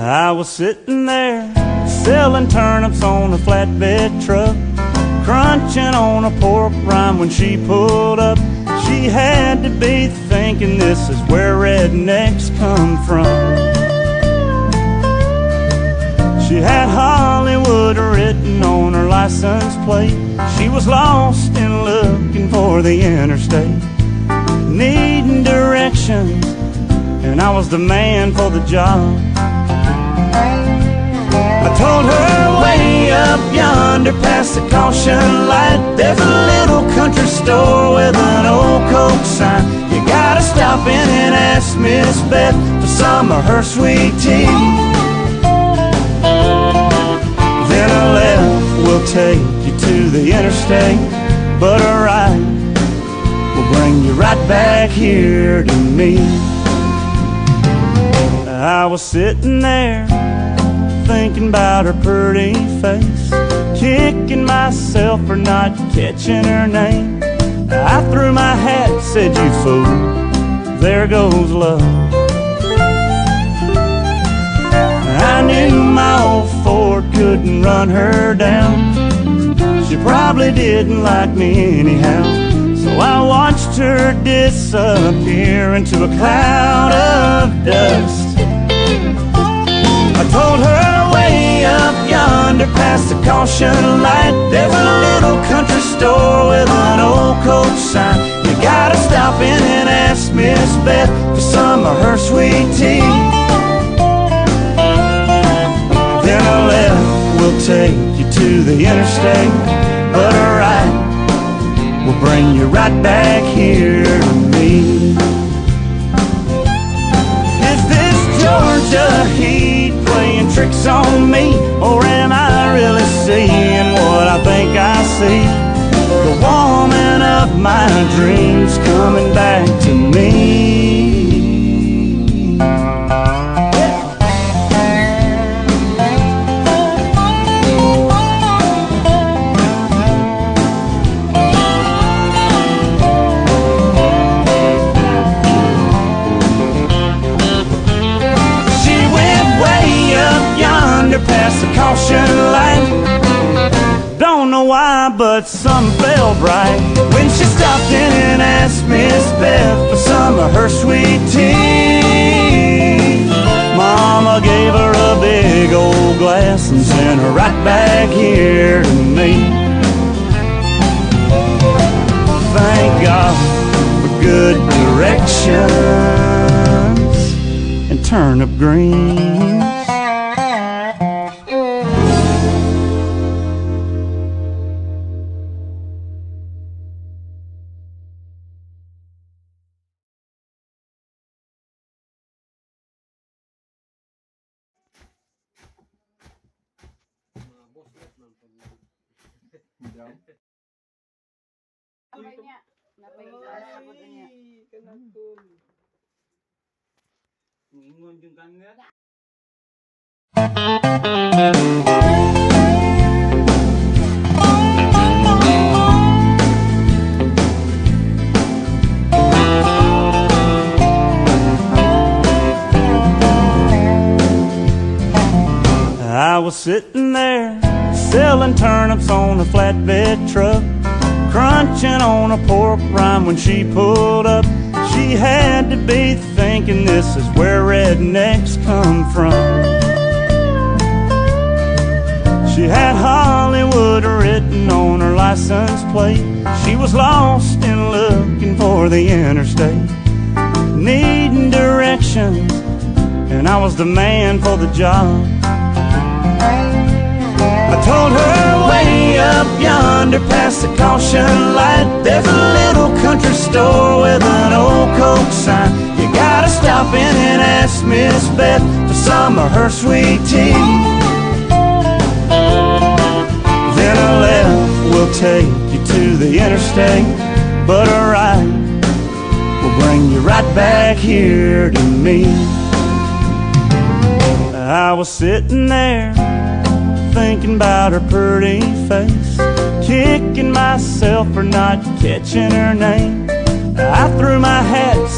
I was sitting there selling turnips on a flatbed truck, crunching on a pork rind when she pulled up. She had to be thinking this is where rednecks come from. She had Hollywood written on her license plate. She was lost and looking for the interstate, needing directions, and I was the man for the job. I told her way up yonder past the caution light, there's a little country store with an old Coke sign. You gotta stop in and ask Miss Beth for some of her sweet tea. Then a left will take you to the interstate, but a right will bring you right back here to me. I was sitting there thinking about her pretty face, kicking myself for not catching her name. I threw my hat, said, "You fool, there goes love." I knew my old Ford couldn't run her down. She probably didn't like me anyhow. So I watched her disappear into a cloud of dust. I told her way up yonder past the caution light, there's a little country store with an old Coke sign. You gotta stop in and ask Miss Beth for some of her sweet tea. Then a left will take you to the interstate, but a right will bring you right back here to me. Is this Georgia heat playing tricks on me, or am I really seeing what I think I see? The woman of my dreams coming back to me. Past the caution light, don't know why, but something felt right when she stopped in and asked Miss Beth for some of her sweet tea. Mama gave her a big old glass and sent her right back here to me. Thank God for good directions and turnip greens. I was sitting there selling turnips on a flatbed truck, crunching on a pork rind when she pulled up. She had to be thinking this is where rednecks come from. She had Hollywood written on her license plate. She was lost and looking for the interstate, needing directions, and I was the man for the job. I told her way up yonder past the caution light, there's a little country store with an old Coke sign. You gotta stop in and ask Miss Beth for some of her sweet tea. Then a left will take you to the interstate, but a right will bring you right back here to me. I was sitting there thinking about her pretty face, kicking myself for not catching her name. I threw my hat,